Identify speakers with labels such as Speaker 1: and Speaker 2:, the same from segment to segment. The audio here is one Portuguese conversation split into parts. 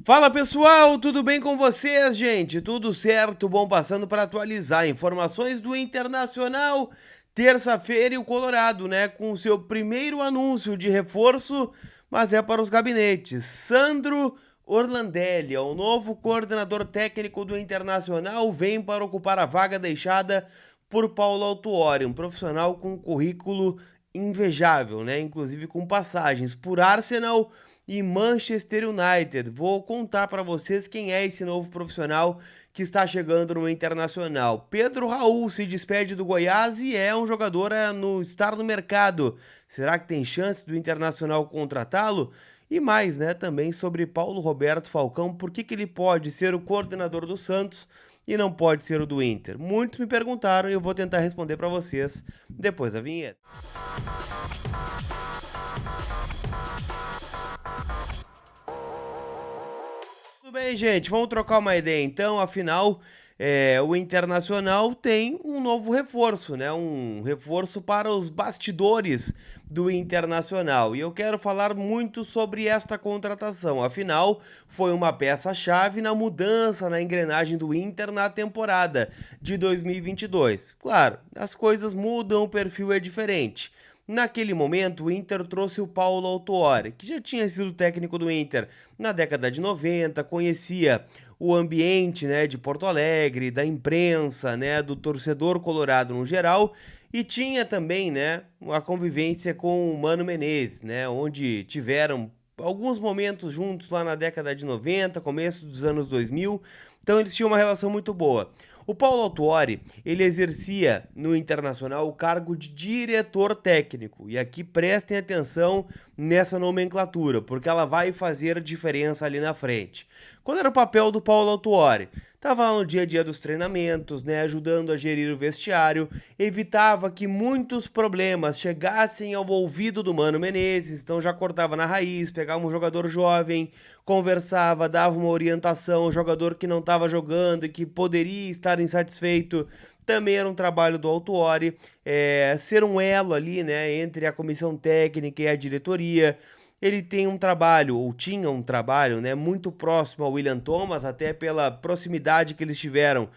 Speaker 1: Fala pessoal, tudo bem com vocês, gente? Tudo certo? Bom, passando para atualizar informações do Internacional. Terça-feira e o Colorado, né, com o seu primeiro anúncio de reforço, mas é para os gabinetes. Sandro Orlandelli, o novo coordenador técnico do Internacional, vem para ocupar a vaga deixada por Paulo Autuori, um profissional com um currículo invejável, né? Inclusive com passagens por Arsenal e Manchester United. Vou contar para vocês quem é esse novo profissional que está chegando no Internacional. Pedro Raul se despede do Goiás e é um jogador no estar no mercado. Será que tem chance do Internacional contratá-lo? E mais, né, também sobre Paulo Roberto Falcão, por que ele pode ser o coordenador do Santos e não pode ser o do Inter? Muitos me perguntaram e eu vou tentar responder para vocês depois da vinheta. Tudo bem, gente? Vamos trocar uma ideia então. Afinal, o Internacional tem um novo reforço, né? Um reforço para os bastidores do Internacional. E eu quero falar muito sobre esta contratação. Afinal, foi uma peça-chave na mudança na engrenagem do Inter na temporada de 2022. Claro, as coisas mudam, o perfil é diferente. Naquele momento, o Inter trouxe o Paulo Autuori, que já tinha sido técnico do Inter na década de 90, conhecia o ambiente, né, de Porto Alegre, da imprensa, né, do torcedor colorado no geral, e tinha também, né, a convivência com o Mano Menezes, né, onde tiveram alguns momentos juntos lá na década de 90, começo dos anos 2000, então eles tinham uma relação muito boa. O Paulo Autuori, ele exercia no Internacional o cargo de diretor técnico. E aqui prestem atenção nessa nomenclatura, porque ela vai fazer diferença ali na frente. Qual era o papel do Paulo Autuori? Estava lá no dia a dia dos treinamentos, né, ajudando a gerir o vestiário, evitava que muitos problemas chegassem ao ouvido do Mano Menezes, então já cortava na raiz, pegava um jogador jovem, conversava, dava uma orientação ao jogador que não estava jogando e que poderia estar insatisfeito. Também era um trabalho do Autuori, ser um elo ali, né, entre a comissão técnica e a diretoria. Ele tem um trabalho, ou tinha um trabalho, né, muito próximo ao William Thomas, até pela proximidade que eles tiveram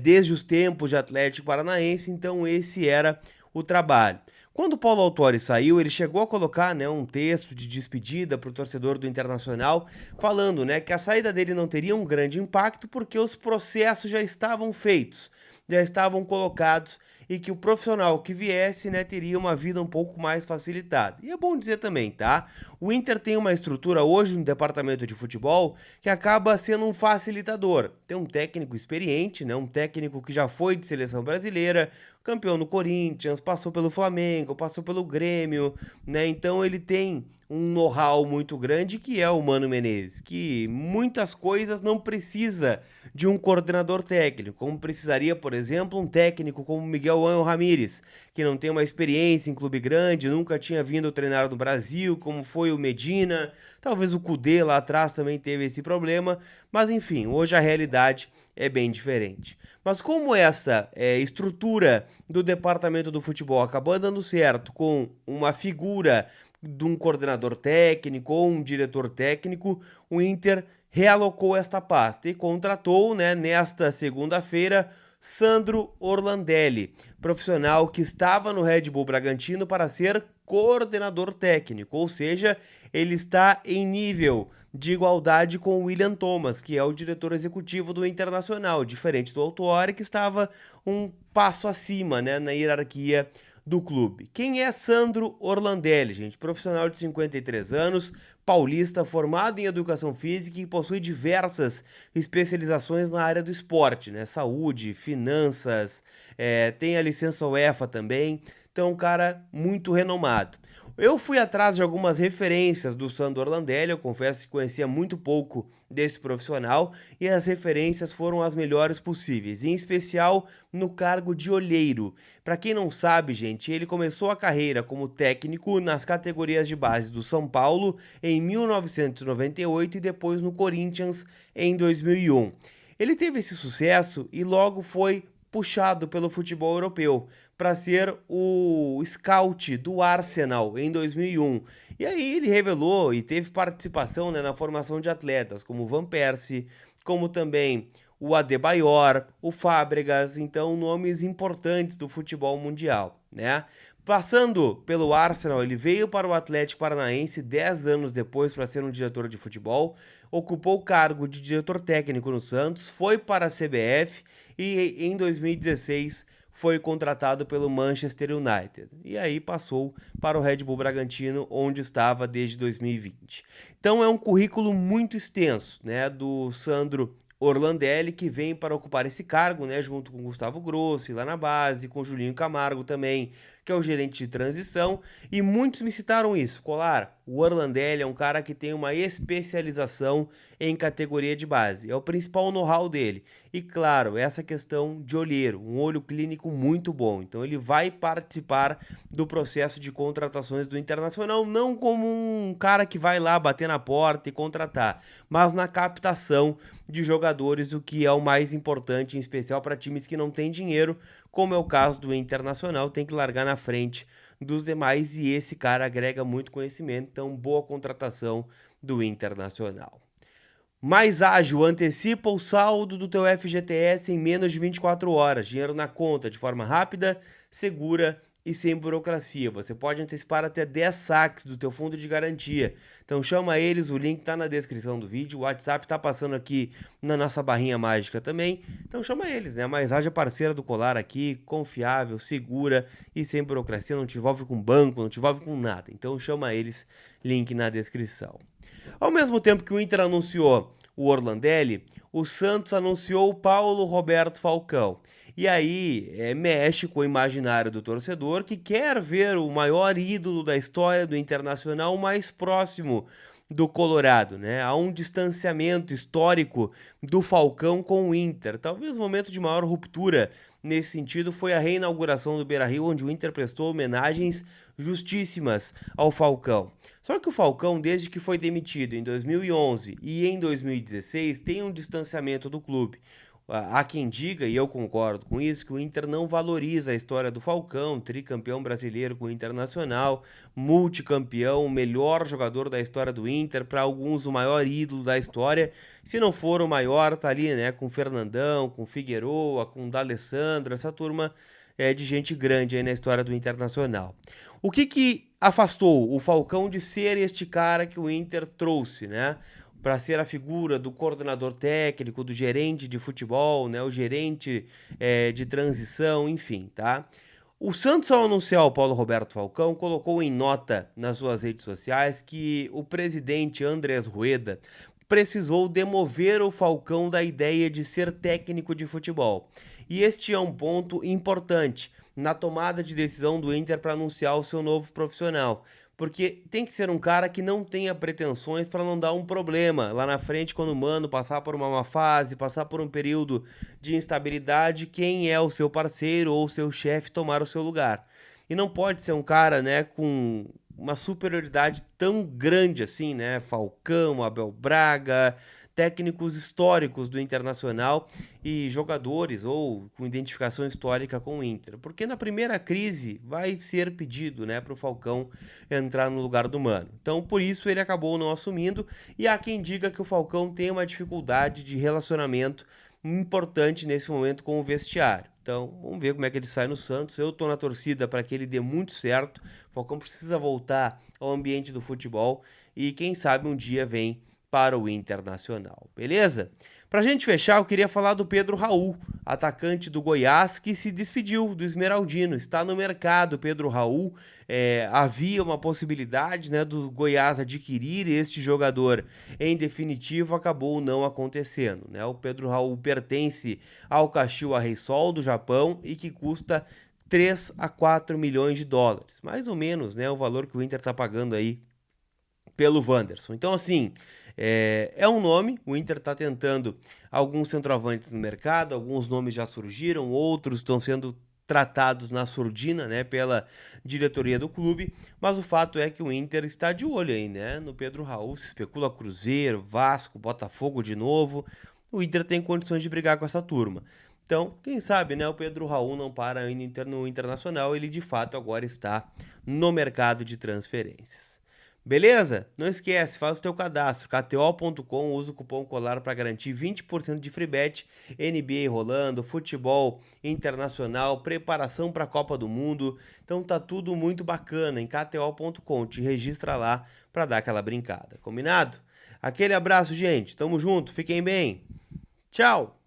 Speaker 1: desde os tempos de Atlético Paranaense, então esse era o trabalho. Quando o Paulo Autuori saiu, ele chegou a colocar, né, um texto de despedida para o torcedor do Internacional, falando, né, que a saída dele não teria um grande impacto porque os processos já estavam feitos, já estavam colocados e que o profissional que viesse, né, teria uma vida um pouco mais facilitada. E é bom dizer também, tá? O Inter tem uma estrutura hoje no departamento de futebol que acaba sendo um facilitador. Tem um técnico experiente, né, um técnico que já foi de seleção brasileira, campeão no Corinthians, passou pelo Flamengo, passou pelo Grêmio, né? Então ele tem um know-how muito grande que é o Mano Menezes, que muitas coisas não precisa de um coordenador técnico, como precisaria, por exemplo, um técnico como Miguel Ángel Ramírez, que não tem uma experiência em clube grande, nunca tinha vindo treinar no Brasil, como foi o Medina, talvez o Cudê lá atrás também teve esse problema, mas enfim, hoje a realidade é bem diferente. Mas como essa estrutura do departamento do futebol acabou dando certo com uma figura de um coordenador técnico ou um diretor técnico, o Inter realocou esta pasta e contratou, né, nesta segunda-feira, Sandro Orlandelli, profissional que estava no Red Bull Bragantino para ser coordenador técnico, ou seja, ele está em nível de igualdade com o William Thomas, que é o diretor executivo do Internacional, diferente do Autuori, que estava um passo acima, né, na hierarquia do clube. Quem é Sandro Orlandelli, gente? Profissional de 53 anos, paulista, formado em educação física e possui diversas especializações na área do esporte, né? Saúde, finanças, tem a licença UEFA também. Então, um cara muito renomado. Eu fui atrás de algumas referências do Sandro Orlandelli, eu confesso que conhecia muito pouco desse profissional e as referências foram as melhores possíveis, em especial no cargo de olheiro. Para quem não sabe, gente, ele começou a carreira como técnico nas categorias de base do São Paulo em 1998 e depois no Corinthians em 2001. Ele teve esse sucesso e logo foi puxado pelo futebol europeu para ser o scout do Arsenal em 2001. E aí ele revelou e teve participação, né, na formação de atletas como o Van Persie, como também o Adebayor, o Fábregas, então nomes importantes do futebol mundial, né? Passando pelo Arsenal, ele veio para o Atlético Paranaense 10 anos depois para ser um diretor de futebol, ocupou o cargo de diretor técnico no Santos, foi para a CBF e em 2016 foi contratado pelo Manchester United. E aí passou para o Red Bull Bragantino, onde estava desde 2020. Então é um currículo muito extenso, né, do Sandro Orlandelli, que vem para ocupar esse cargo, né, junto com Gustavo Grossi lá na base, com Julinho Camargo também, que é o gerente de transição, e muitos me citaram isso. Colar, o Orlandelli é um cara que tem uma especialização em categoria de base, é o principal know-how dele. E claro, essa questão de olheiro, um olho clínico muito bom. Então ele vai participar do processo de contratações do Internacional, não como um cara que vai lá bater na porta e contratar, mas na captação de jogadores, o que é o mais importante, em especial para times que não têm dinheiro, como é o caso do Internacional, tem que largar na frente dos demais e esse cara agrega muito conhecimento, então boa contratação do Internacional. Mais ágil, antecipa o saldo do teu FGTS em menos de 24 horas, dinheiro na conta de forma rápida, segura e sem burocracia. Você pode antecipar até 10 saques do teu fundo de garantia. Então chama eles, o link tá na descrição do vídeo, o WhatsApp tá passando aqui na nossa barrinha mágica também. Então chama eles, né? A Mais Ágil é parceira do Colar aqui, confiável, segura e sem burocracia, não te envolve com banco, não te envolve com nada. Então chama eles, link na descrição. Ao mesmo tempo que o Inter anunciou o Orlandelli, o Santos anunciou o Paulo Roberto Falcão. E aí mexe com o imaginário do torcedor que quer ver o maior ídolo da história do Internacional mais próximo do Colorado, né? Há um distanciamento histórico do Falcão com o Inter. Talvez o momento de maior ruptura nesse sentido foi a reinauguração do Beira-Rio, onde o Inter prestou homenagens justíssimas ao Falcão. Só que o Falcão, desde que foi demitido em 2011 e em 2016, tem um distanciamento do clube. Há quem diga, e eu concordo com isso, que o Inter não valoriza a história do Falcão, tricampeão brasileiro com o Internacional, multicampeão, o melhor jogador da história do Inter, para alguns o maior ídolo da história. Se não for o maior, tá ali, né, com o Fernandão, com o Figueroa, com o D'Alessandro, essa turma é de gente grande aí na história do Internacional. O que afastou o Falcão de ser este cara que o Inter trouxe, né? Para ser a figura do coordenador técnico, do gerente de futebol, né? O gerente de transição, enfim, tá? O Santos, ao anunciar o Paulo Roberto Falcão, colocou em nota nas suas redes sociais que o presidente Andrés Rueda precisou demover o Falcão da ideia de ser técnico de futebol. E este é um ponto importante na tomada de decisão do Inter para anunciar o seu novo profissional. Porque tem que ser um cara que não tenha pretensões para não dar um problema lá na frente quando o Mano passar por uma má fase, passar por um período de instabilidade, quem é o seu parceiro ou o seu chefe tomar o seu lugar. E não pode ser um cara, né, com uma superioridade tão grande assim, né? Falcão, Abel Braga, técnicos históricos do Internacional e jogadores ou com identificação histórica com o Inter. Porque na primeira crise vai ser pedido, né, para o Falcão entrar no lugar do Mano. Então, por isso ele acabou não assumindo e há quem diga que o Falcão tem uma dificuldade de relacionamento importante nesse momento com o vestiário. Então, vamos ver como é que ele sai no Santos. Eu tô na torcida para que ele dê muito certo. O Falcão precisa voltar ao ambiente do futebol e quem sabe um dia vem para o Internacional, beleza? Pra gente fechar, eu queria falar do Pedro Raul, atacante do Goiás, que se despediu do Esmeraldino, está no mercado. Pedro Raul, havia uma possibilidade, né, do Goiás adquirir este jogador, em definitivo acabou não acontecendo, né? O Pedro Raul pertence ao Kashiwa Reysol do Japão e que custa 3 a 4 milhões de dólares, mais ou menos, né, o valor que o Inter tá pagando aí pelo Wanderson. Então, assim, é um nome, o Inter está tentando alguns centroavantes no mercado, alguns nomes já surgiram, outros estão sendo tratados na surdina, né, pela diretoria do clube, mas o fato é que o Inter está de olho aí, né, no Pedro Raul, se especula Cruzeiro, Vasco, Botafogo de novo, o Inter tem condições de brigar com essa turma. Então, quem sabe, né, o Pedro Raul não para ainda no Internacional, ele de fato agora está no mercado de transferências. Beleza? Não esquece, faz o teu cadastro, kto.com, usa o cupom COLAR para garantir 20% de free bet, NBA rolando, futebol internacional, preparação para a Copa do Mundo, então tá tudo muito bacana em kto.com, te registra lá para dar aquela brincada, combinado? Aquele abraço, gente, tamo junto, fiquem bem, tchau!